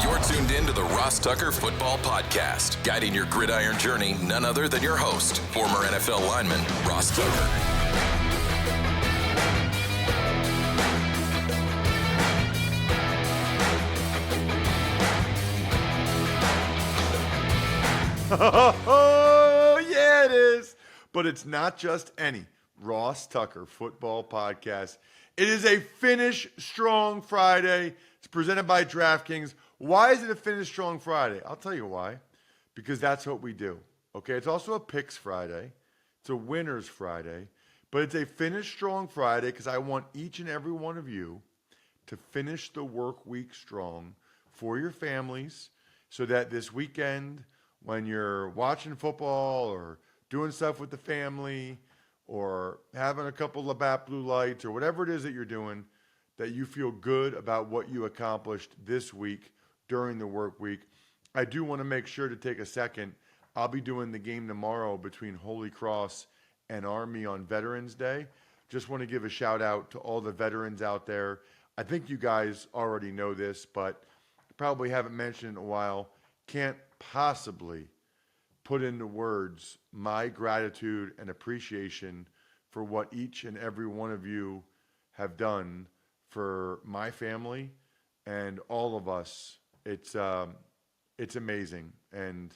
You're tuned in to the Ross Tucker Football Podcast, guiding your gridiron journey, none other than your host, former NFL lineman, Ross Tucker. Oh, yeah, it is. But it's not just any Ross Tucker Football Podcast. It is a Finish Strong Friday. It's presented by DraftKings. Why is it a Finish Strong Friday? I'll tell you why. Because that's what we do. Okay, it's also a Picks Friday. It's a Winners Friday. But it's a Finish Strong Friday because I want each and every one of you to finish the work week strong for your families so that this weekend, when you're watching football or doing stuff with the family or having a couple Labatt Blue Lights or whatever it is that you're doing, that you feel good about what you accomplished this week during the work week. I do want to make sure to take a second. I'll be doing the game tomorrow between Holy Cross and Army on Veterans Day. Just want to give a shout out to all the veterans out there. I think you guys already know this, but probably haven't mentioned in a while. Can't possibly put into words my gratitude and appreciation for what each and every one of you have done for my family and all of us. It's amazing. And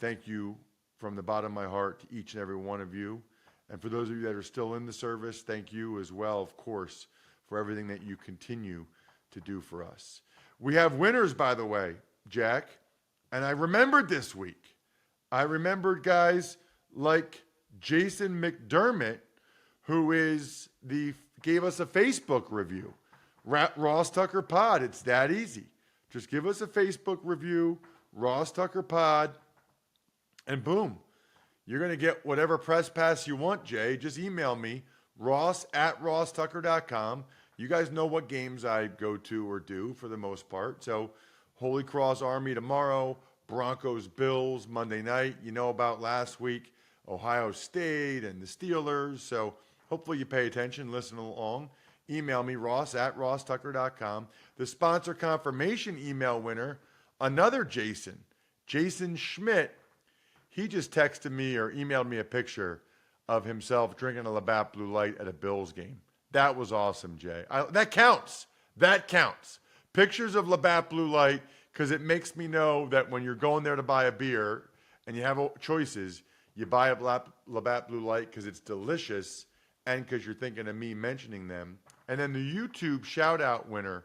thank you from the bottom of my heart to each and every one of you. And for those of you that are still in the service, thank you as well, of course, for everything that you continue to do for us. We have winners, by the way, Jack. And I remembered this week. I remembered guys like Jason McDermott, who gave us a Facebook review. Ross Tucker Pod. It's that easy. Just give us a Facebook review, Ross Tucker Pod, and boom. You're going to get whatever press pass you want, Jay. Just email me, ross@rosstucker.com. You guys know what games I go to or do for the most part. So Holy Cross Army tomorrow, Broncos Bills Monday night. You know about last week, Ohio State and the Steelers. So hopefully you pay attention, listen along. Email me, ross@rosstucker.com. The sponsor confirmation email winner, another Jason Schmidt. He just texted me or emailed me a picture of himself drinking a Labatt Blue Light at a Bills game. That was awesome, Jay. That counts. That counts. Pictures of Labatt Blue Light, because it makes me know that when you're going there to buy a beer and you have choices, you buy a Labatt Blue Light because it's delicious and because you're thinking of me mentioning them. And then the YouTube shout-out winner,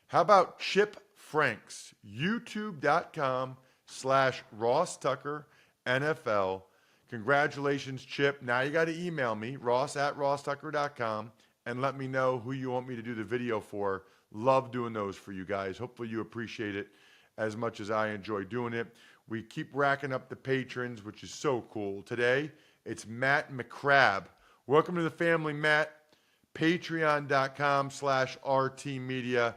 how about Chip Franks? YouTube.com/Ross Tucker NFL. Congratulations, Chip. Now you got to email me, ross@rosstucker.com, and let me know who you want me to do the video for. Love doing those for you guys. Hopefully you appreciate it as much as I enjoy doing it. We keep racking up the patrons, which is so cool. Today, it's Matt McCrabb. Welcome to the family, Matt. Patreon.com/RT Media.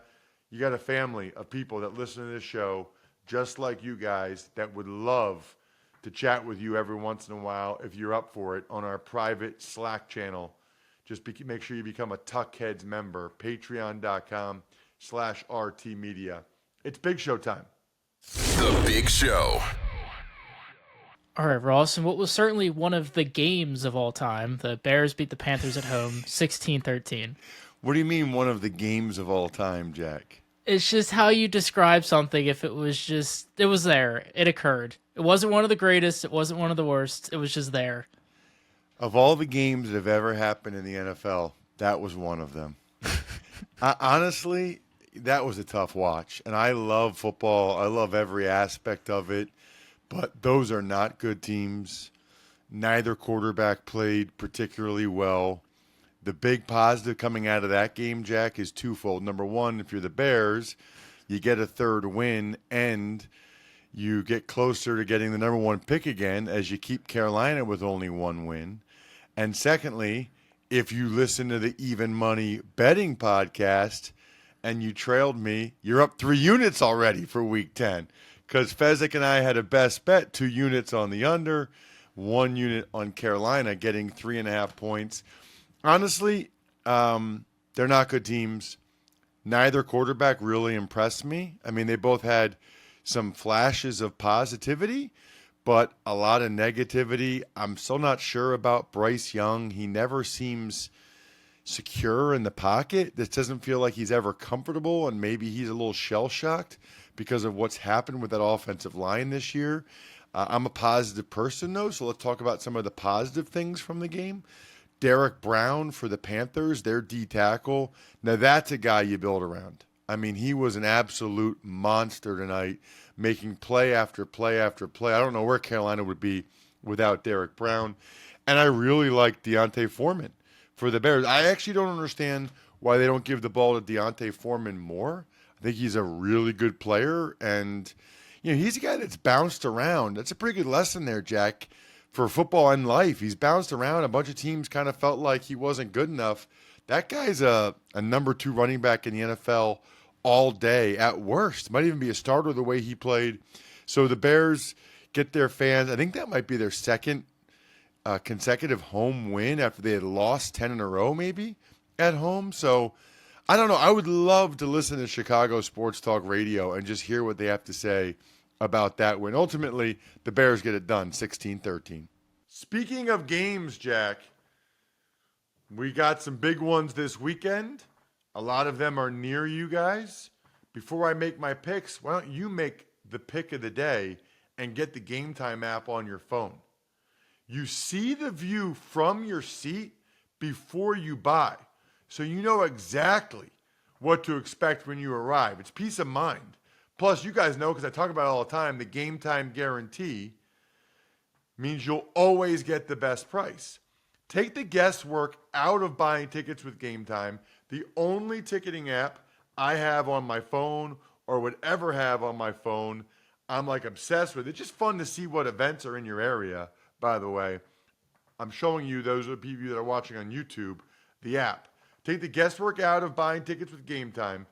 You got a family of people that listen to this show just like you guys that would love to chat with you every once in a while if you're up for it on our private Slack channel. Just make sure you become a Tuckheads member. Patreon.com/RT Media. It's Big Show time. The Big Show. All right, Ross, and what was certainly one of the games of all time, the Bears beat the Panthers at home 16-13. What do you mean one of the games of all time, Jack? It's just how you describe something. If it was there. It occurred. It wasn't one of the greatest. It wasn't one of the worst. It was just there. Of all the games that have ever happened in the NFL, that was one of them. Honestly, that was a tough watch. And I love football. I love every aspect of it. But those are not good teams. Neither quarterback played particularly well. The big positive coming out of that game, Jack, is twofold. Number one, if you're the Bears, you get a third win and you get closer to getting the number one pick again as you keep Carolina with only one win. And secondly, if you listen to the Even Money betting podcast and you trailed me, you're up 3 units already for week 10. Because Fezzik and I had a best bet, 2 units on the under, 1 unit on Carolina, getting 3.5 points. Honestly, they're not good teams. neither quarterback really impressed me. I mean, they both had some flashes of positivity, but a lot of negativity. I'm still not sure about Bryce Young. He never seems secure in the pocket. This doesn't feel like he's ever comfortable, and maybe he's a little shell-shocked because of what's happened with that offensive line this year. I'm a positive person, though, so let's talk about some of the positive things from the game. Derek Brown for the Panthers, their D tackle. Now, that's a guy you build around. I mean, he was an absolute monster tonight, making play after play after play. I don't know where Carolina would be without Derek Brown. And I really like Deontay Foreman for the Bears. I actually don't understand why they don't give the ball to Deontay Foreman more. I think he's a really good player, and he's a guy that's bounced around. That's a pretty good lesson there, Jack, for football and life. He's bounced around. A bunch of teams kind of felt like he wasn't good enough. That guy's a number 2 running back in the NFL all day at worst. Might even be a starter the way he played. So the Bears get their fans. I think that might be their second consecutive home win after they had lost 10 in a row maybe at home. So I don't know. I would love to listen to Chicago Sports Talk Radio and just hear what they have to say about that win. Ultimately, the Bears get it done, 16-13. Speaking of games, Jack, we got some big ones this weekend. A lot of them are near you guys. Before I make my picks, why don't you make the pick of the day and get the Game Time app on your phone? You see the view from your seat before you buy, so you know exactly what to expect when you arrive. It's peace of mind. Plus, you guys know, because I talk about it all the time, the Game Time guarantee means you'll always get the best price. Take the guesswork out of buying tickets with Game Time, the only ticketing app I have on my phone or would ever have on my phone. I'm like obsessed with it. It's just fun to see what events are in your area, by the way. I'm showing you, those of you that are watching on YouTube, the app. Take the guesswork out of buying tickets with Game Time.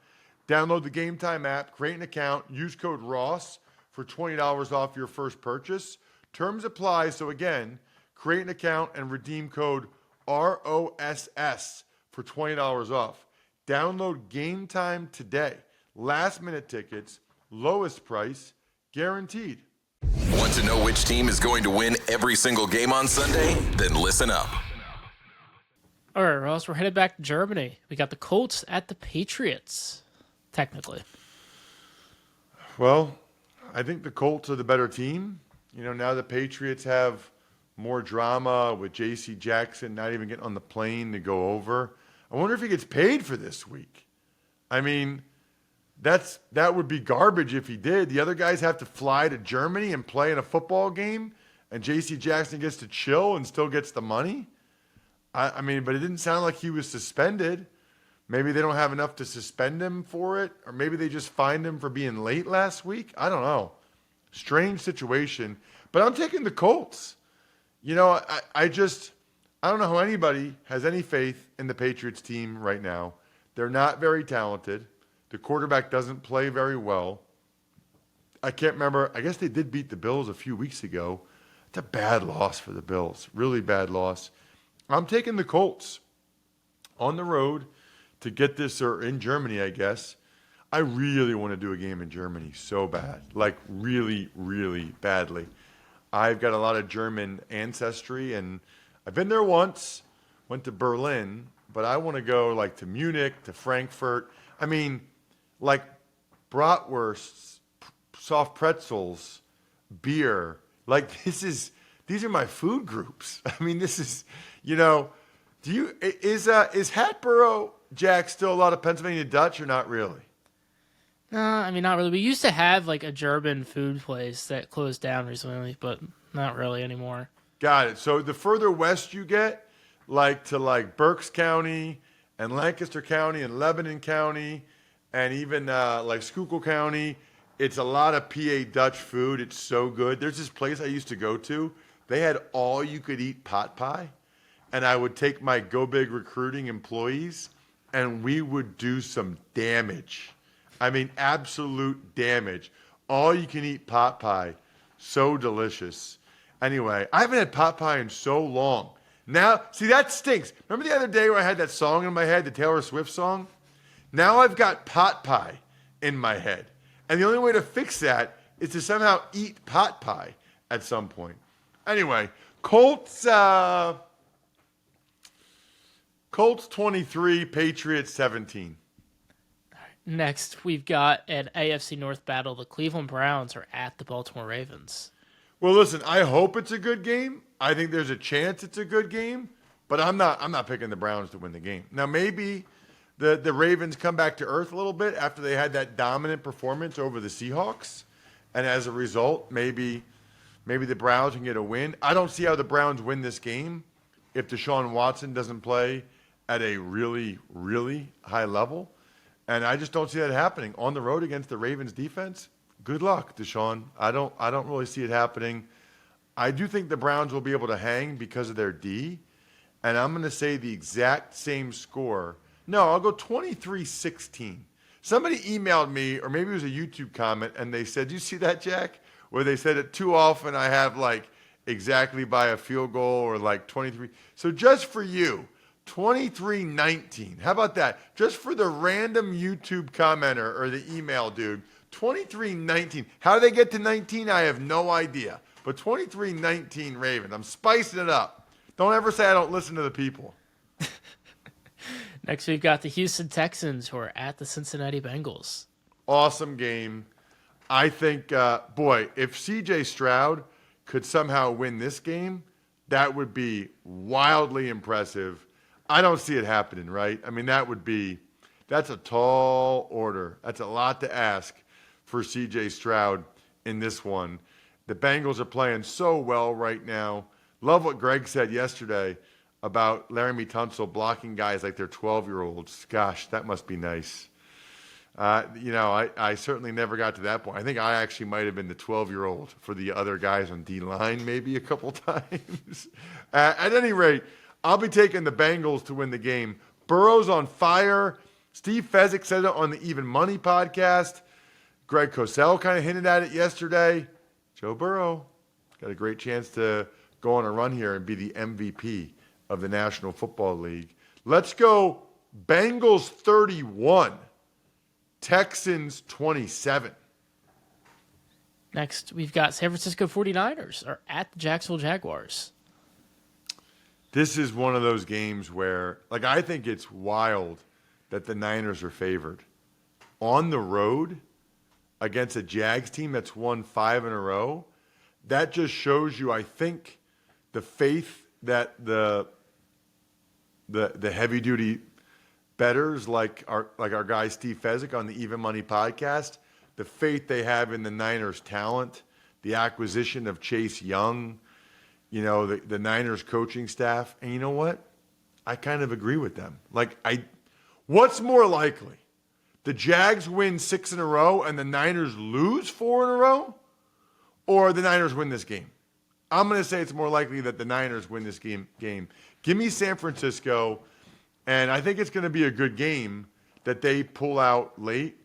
Download the Game Time app, create an account, use code ROSS for $20 off your first purchase. Terms apply, so again, create an account and redeem code ROSS for $20 off. Download Game Time today. Last minute tickets, lowest price, guaranteed. Want to know which team is going to win every single game on Sunday? Then listen up. All right, Ross, we're headed back to Germany. We got the Colts at the Patriots, technically. Well, I think the Colts are the better team. Now the Patriots have more drama with J.C. Jackson not even getting on the plane to go over. I wonder if he gets paid for this week. I mean, that would be garbage if he did. The other guys have to fly to Germany and play in a football game, and J.C. Jackson gets to chill and still gets the money. I mean, but it didn't sound like he was suspended. Maybe they don't have enough to suspend him for it, or maybe they just fined him for being late last week. I don't know. Strange situation. But I'm taking the Colts. I don't know how anybody has any faith in the Patriots team right now. They're not very talented. The quarterback doesn't play very well. I can't remember. I guess they did beat the Bills a few weeks ago. It's a bad loss for the Bills. Really bad loss. I'm taking the Colts on the road to get this, or in Germany, I guess. I really want to do a game in Germany so bad. Like really, really badly. I've got a lot of German ancestry, and I've been there once, went to Berlin, but I want to go like to Munich, to Frankfurt. I mean, like bratwursts, soft pretzels, beer. Like these are my food groups. I mean, this is, is Hatboro, Jack, still a lot of Pennsylvania Dutch or not really? I mean, not really. We used to have like a German food place that closed down recently, but not really anymore. Got it. So the further west you get, like to like Berks County and Lancaster County and Lebanon County and even like Schuylkill County, it's a lot of PA Dutch food. It's so good. There's this place I used to go to. They had all you could eat pot pie, and I would take my Go Big Recruiting employees, and we would do some damage. I mean, absolute damage. All you can eat pot pie. So delicious. Anyway, I haven't had pot pie in so long. Now, see, that stinks. Remember the other day where I had that song in my head, the Taylor Swift song? Now I've got pot pie in my head. And the only way to fix that is to somehow eat pot pie at some point. Anyway, Colts 23, Patriots 17. Next, we've got an AFC North battle. The Cleveland Browns are at the Baltimore Ravens. Well, listen, I hope it's a good game. I think there's a chance it's a good game, but I'm not picking the Browns to win the game. Now, maybe the Ravens come back to earth a little bit after they had that dominant performance over the Seahawks, and as a result, maybe the Browns can get a win. I don't see how the Browns win this game if Deshaun Watson doesn't play at a really, really high level. And I just don't see that happening on the road against the Ravens defense. Good luck, Deshaun. I don't really see it happening. I do think the Browns will be able to hang because of their D. And I'm going to say the exact same score. No, I'll go 23-16. Somebody emailed me, or maybe it was a YouTube comment, and they said, "Do you see that, Jack?" Where they said it too often. I have like exactly by a field goal or like 23. So just for you, 23-19. How about that? Just for the random YouTube commenter or the email dude, 23-19. How do they get to 19? I have no idea. But 23-19 Raven. I'm spicing it up. Don't ever say I don't listen to the people. Next, we've got the Houston Texans who are at the Cincinnati Bengals. Awesome game. I think, if CJ Stroud could somehow win this game, that would be wildly impressive. I don't see it happening, right? I mean, that's a tall order. That's a lot to ask for CJ Stroud in this one. The Bengals are playing so well right now. Love what Greg said yesterday about Laramie Tunsil blocking guys like they're 12-year-olds. Gosh, that must be nice. I certainly never got to that point. I think I actually might have been the 12-year-old for the other guys on D-line maybe a couple times. At any rate, I'll be taking the Bengals to win the game. Burrow's on fire. Steve Fezzik said it on the Even Money podcast. Greg Cosell kind of hinted at it yesterday. Joe Burrow got a great chance to go on a run here and be the MVP of the National Football League. Let's go Bengals 31, Texans 27. Next, we've got San Francisco 49ers are at the Jacksonville Jaguars. This is one of those games where, I think it's wild that the Niners are favored. On the road against a Jags team that's won 5 in a row, that just shows you, I think, the faith that the heavy-duty bettors like our guy Steve Fezzik on the Even Money podcast, the faith they have in the Niners' talent, the acquisition of Chase Young, the Niners coaching staff. And you know what? I kind of agree with them. What's more likely? The Jags win 6 in a row and the Niners lose 4 in a row? Or the Niners win this game? I'm going to say it's more likely that the Niners win this game. Give me San Francisco, and I think it's going to be a good game that they pull out late.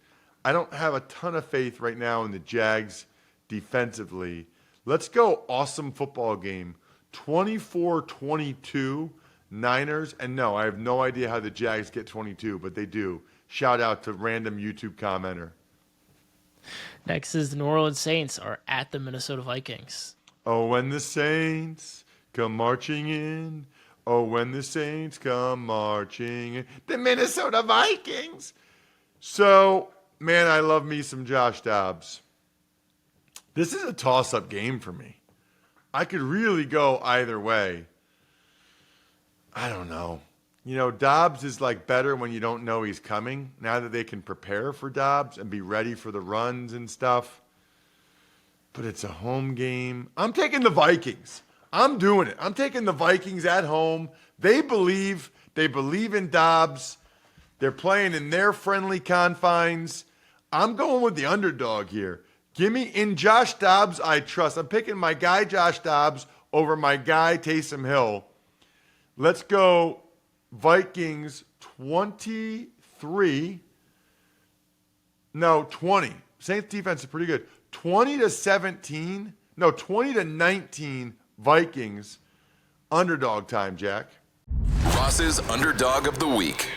I don't have a ton of faith right now in the Jags defensively. Let's go awesome football game. 24-22 Niners. And no, I have no idea how the Jags get 22, but they do. Shout out to random YouTube commenter. Next is the New Orleans Saints are at the Minnesota Vikings. Oh, when the Saints come marching in. Oh, when the Saints come marching in. The Minnesota Vikings. So, man, I love me some Josh Dobbs. This is a toss-up game for me. I could really go either way. I don't know. Dobbs is better when you don't know he's coming. Now that they can prepare for Dobbs and be ready for the runs and stuff. But it's a home game. I'm taking the Vikings. I'm doing it. I'm taking the Vikings at home. They believe in Dobbs. They're playing in their friendly confines. I'm going with the underdog here. Give me in Josh Dobbs, I trust. I'm picking my guy Josh Dobbs over my guy Taysom Hill. Let's go Vikings 23. No, 20. Saints defense is pretty good. 20-17. No, 20-19 Vikings. Underdog time, Jack. Ross's Underdog of the Week.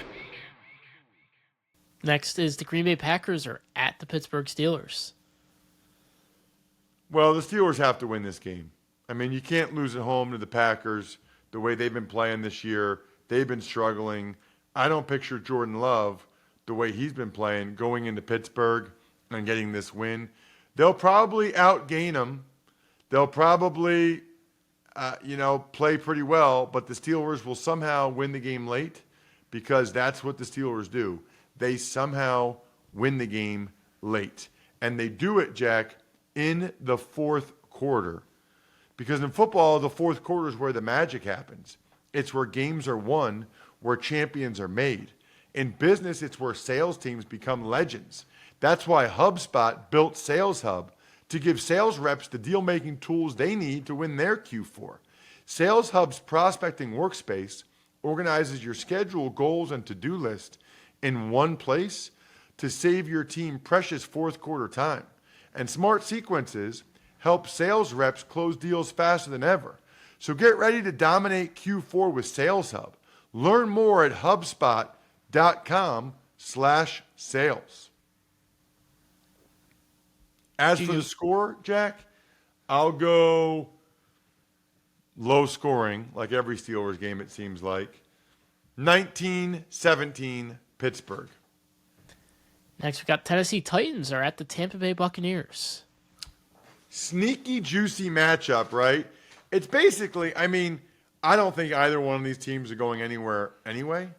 Next is the Green Bay Packers are at the Pittsburgh Steelers. Well, the Steelers have to win this game. I mean, you can't lose at home to the Packers the way they've been playing this year. They've been struggling. I don't picture Jordan Love the way he's been playing going into Pittsburgh and getting this win. They'll probably outgain them. They'll probably, play pretty well, but the Steelers will somehow win the game late because that's what the Steelers do. They somehow win the game late. And they do it, Jack, in the fourth quarter. Because in football, the fourth quarter is where the magic happens. It's where games are won, where champions are made. In business, it's where sales teams become legends. That's why HubSpot built Sales Hub to give sales reps the deal-making tools they need to win their Q4. Sales Hub's prospecting workspace organizes your schedule, goals, and to-do list in one place to save your team precious fourth quarter time. And Smart Sequences help sales reps close deals faster than ever. So get ready to dominate Q4 with Sales Hub. Learn more at HubSpot.com/sales. As for the score, Jack, I'll go low scoring, like every Steelers game it seems like. 19-17 Pittsburgh. Next, we got Tennessee Titans are at the Tampa Bay Buccaneers. Sneaky, juicy matchup, right? It's basically, I don't think either one of these teams are going anywhere anyway,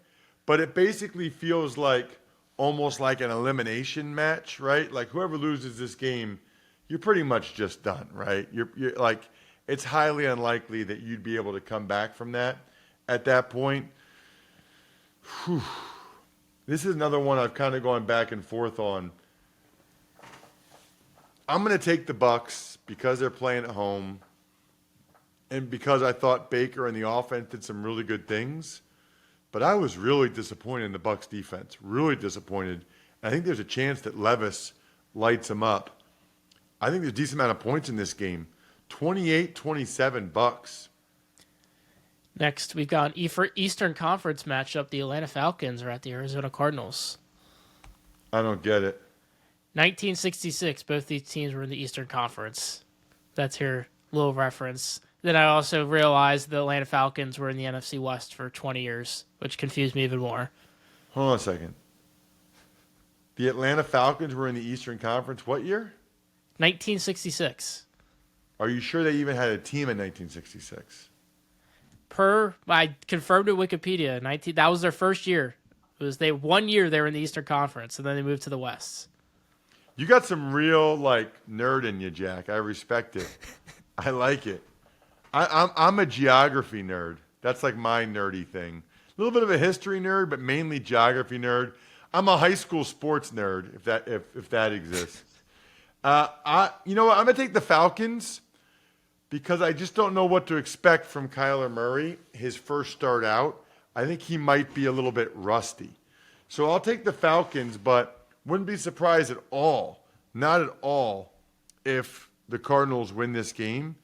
but it basically feels like almost like an elimination match, right? Like whoever loses this game, you're pretty much just done, right? You're like, it's highly unlikely that you'd be able to come back from that at that point. Whew. This is another one I've kind of gone back and forth on. I'm going to take the Bucs because they're playing at home and because I thought Baker and the offense did some really good things. But I was really disappointed in the Bucs defense, really disappointed. I think there's a chance that Levis lights them up. I think there's a decent amount of points in this game. 28-27 Bucs. Next, we've got an Eastern Conference matchup. The Atlanta Falcons are at the Arizona Cardinals. I don't get it. 1966, both these teams were in the Eastern Conference. That's your little reference. Then I also realized the Atlanta Falcons were in the NFC West for 20 years, which confused me even more. Hold on a second. The Atlanta Falcons were in the Eastern Conference what year? 1966. Are you sure they even had a team in 1966? I confirmed it with Wikipedia. That was their first year. It was 1 year they were in the Eastern Conference, and then they moved to the West. You got some real nerd in you, Jack. I respect it. I like it. I'm a geography nerd. That's like my nerdy thing. A little bit of a history nerd, but mainly geography nerd. I'm a high school sports nerd, if that exists. You know what? I'm gonna take the Falcons because I just don't know what to expect from Kyler Murray. His first start out, I think he might be a little bit rusty. So I'll take the Falcons, but wouldn't be surprised at all, not at all, if the Cardinals win this game.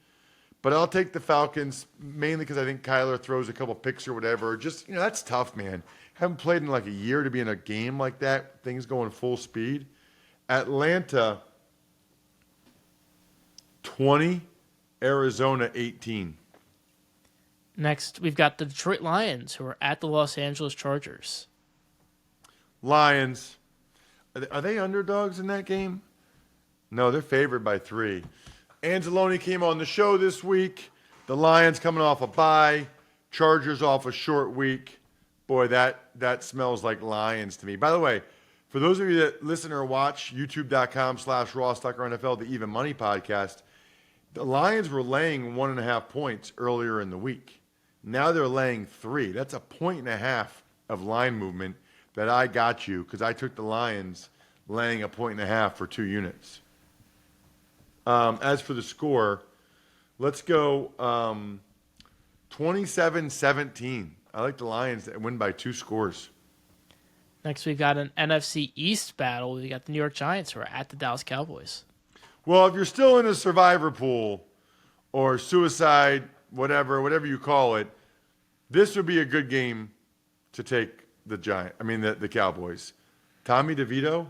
But I'll take the Falcons mainly because I think Kyler throws a couple picks or whatever. Just, that's tough, man. Haven't played in like a year to be in a game like that. Things going full speed. Atlanta, 20, Arizona, 18. Next, we've got the Detroit Lions, who are at the Los Angeles Chargers. Lions. Are they underdogs in that game? No, they're favored by 3. Anzalone came on the show this week. The Lions coming off a bye. Chargers off a short week. Boy, that smells like Lions to me. By the way, for those of you that listen or watch, youtube.com/RossTuckerNFL, the Even Money podcast, the Lions were laying 1.5 points earlier in the week. Now they're laying 3. That's a 1.5 of line movement that I got you because I took the Lions laying 1.5 for 2 units. As for the score, let's go 27-17. I like the Lions that win by 2 scores. Next, we've got an NFC East battle. We got the New York Giants, who are at the Dallas Cowboys. Well, if you're still in a survivor pool or suicide, whatever you call it, this would be a good game to take the Cowboys. Tommy DeVito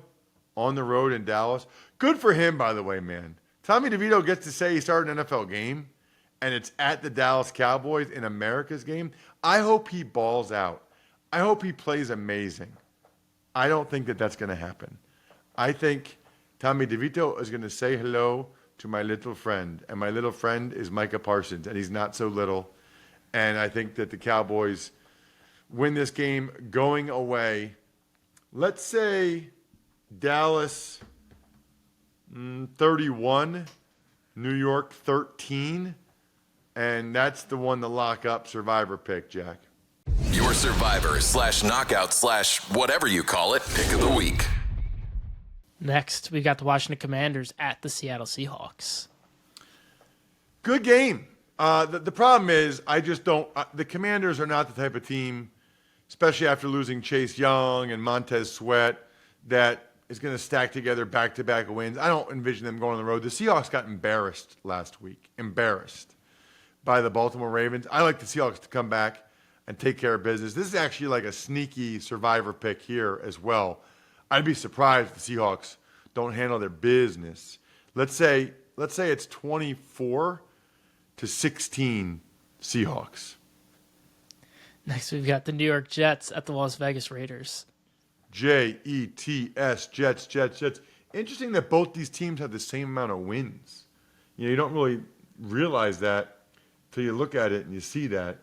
on the road in Dallas. Good for him, by the way, man. Tommy DeVito gets to say he started an NFL game, and it's at the Dallas Cowboys in America's game. I hope he balls out. I hope he plays amazing. I don't think that that's going to happen. I think Tommy DeVito is going to say hello to my little friend, and my little friend is Micah Parsons, and he's not so little. And I think that the Cowboys win this game going away. Let's say Dallas 31, New York 13, and that's the one to lock up Survivor pick, Jack. Your Survivor / knockout / whatever you call it, pick of the week. Next, we got the Washington Commanders at the Seattle Seahawks. Good game. The problem is I just don't the Commanders are not the type of team, especially after losing Chase Young and Montez Sweat, that is going to stack together back-to-back wins. I don't envision them going on the road. The Seahawks got embarrassed last week. Embarrassed by the Baltimore Ravens. I like the Seahawks to come back and take care of business. This is actually like a sneaky Survivor pick here as well. I'd be surprised if the Seahawks don't handle their business. Let's say it's 24-16 Seahawks. Next, we've got the New York Jets at the Las Vegas Raiders. Jets, Jets. Interesting that both these teams have the same amount of wins. You don't really realize that until you look at it and you see that.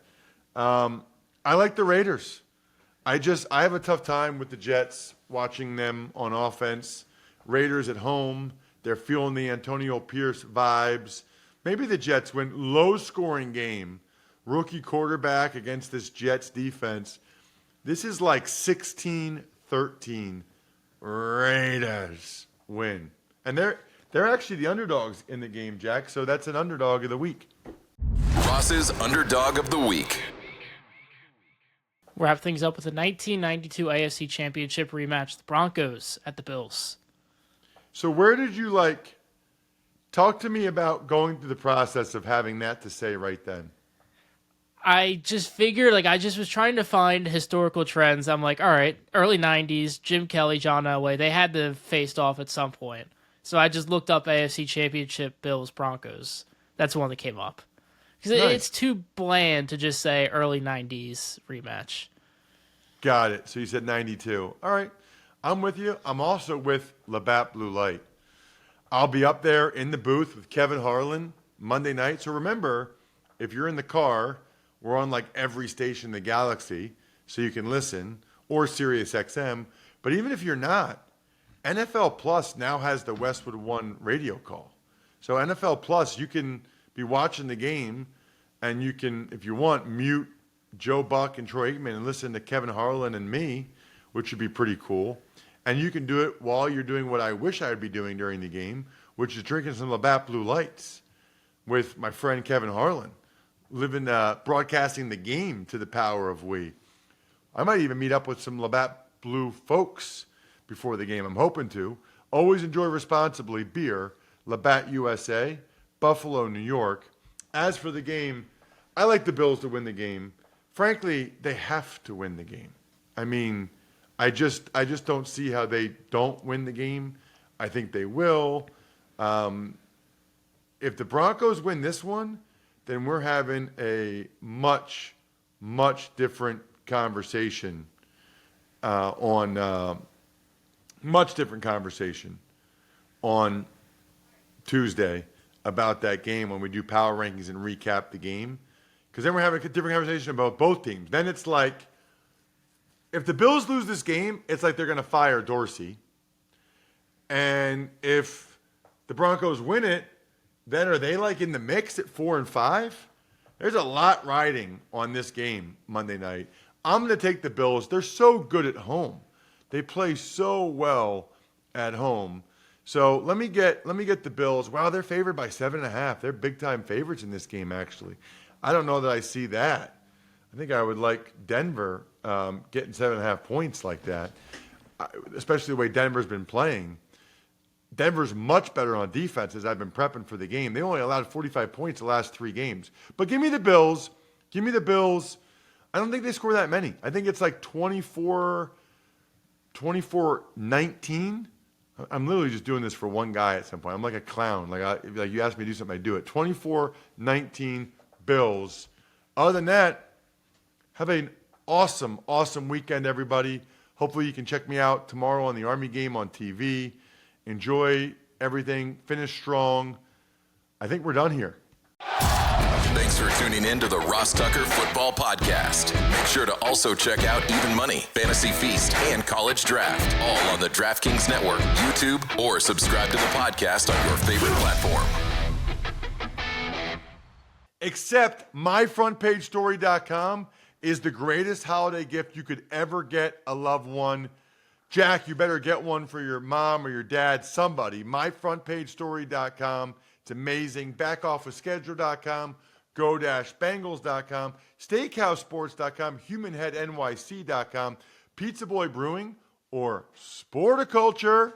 I like the Raiders. I have a tough time with the Jets watching them on offense. Raiders at home, they're feeling the Antonio Pierce vibes. Maybe the Jets win. Low-scoring game. Rookie quarterback against this Jets defense. This is like 16-13 Raiders win. And they're actually the underdogs in the game, Jack, so that's an underdog of the week. Ross's Underdog of the Week. Wrap things up with the 1992 AFC Championship rematch, the Broncos at the Bills. So where did you talk to me about going through the process of having that to say right then? I just figured, I just was trying to find historical trends. I'm like, all right, early 90s, Jim Kelly, John Elway, they had to face off at some point. So I just looked up AFC Championship Bills Broncos. That's the one that came up. Because It's too bland to just say early 90s rematch. Got it. So you said 92. All right. I'm with you. I'm also with Labatt Blue Light. I'll be up there in the booth with Kevin Harlan Monday night. So remember, if you're in the car, we're on every station in the galaxy, so you can listen, or Sirius XM. But even if you're not, NFL Plus now has the Westwood One radio call. So NFL Plus, you can be watching the game, and you can, if you want, mute Joe Buck and Troy Aikman and listen to Kevin Harlan and me, which would be pretty cool. And you can do it while you're doing what I wish I would be doing during the game, which is drinking some Labatt Blue Lights with my friend Kevin Harlan, broadcasting the game to the power of we. I might even meet up with some Labatt Blue folks before the game. I'm hoping to. Always enjoy responsibly. Beer, Labatt USA, Buffalo, New York. As for the game, I like the Bills to win the game. Frankly, they have to win the game. I mean, I just don't see how they don't win the game. I think they will. If the Broncos win this one, then we're having a much, much different conversation on Tuesday about that game when we do power rankings and recap the game. Because then we're having a different conversation about both teams. Then it's like, if the Bills lose this game, it's like they're going to fire Dorsey. And if the Broncos win it, then are they in the mix at 4-5? There's a lot riding on this game Monday night. I'm going to take the Bills. They're so good at home. They play so well at home. So let me get the Bills. Wow, they're favored by 7.5. They're big-time favorites in this game, actually. I don't know that I see that. I think I would like Denver getting 7.5 points like that, especially the way Denver's been playing. Denver's much better on defense as I've been prepping for the game. They only allowed 45 points the last 3 games. But give me the Bills. Give me the Bills. I don't think they score that many. I think it's 24-17 24-19. I'm literally just doing this for one guy at some point. I'm like a clown. Like you asked me to do something, I do it. 24-19 Bills. Other than that, have an awesome weekend, everybody. Hopefully you can check me out tomorrow on the Army game on TV. Enjoy everything. Finish strong. I think we're done here. Thanks for tuning in to the Ross Tucker Football Podcast. Make sure to also check out Even Money, Fantasy Feast, and College Draft, all on the DraftKings Network, YouTube, or subscribe to the podcast on your favorite platform. Except myfrontpagestory.com is the greatest holiday gift you could ever get a loved one. Jack, you better get one for your mom or your dad, somebody. Myfrontpagestory.com. It's amazing. Backofficeschedule.com. Go-Bengals.com. SteakhouseSports.com. HumanHeadNYC.com. Pizza Boy Brewing or Sporticulture.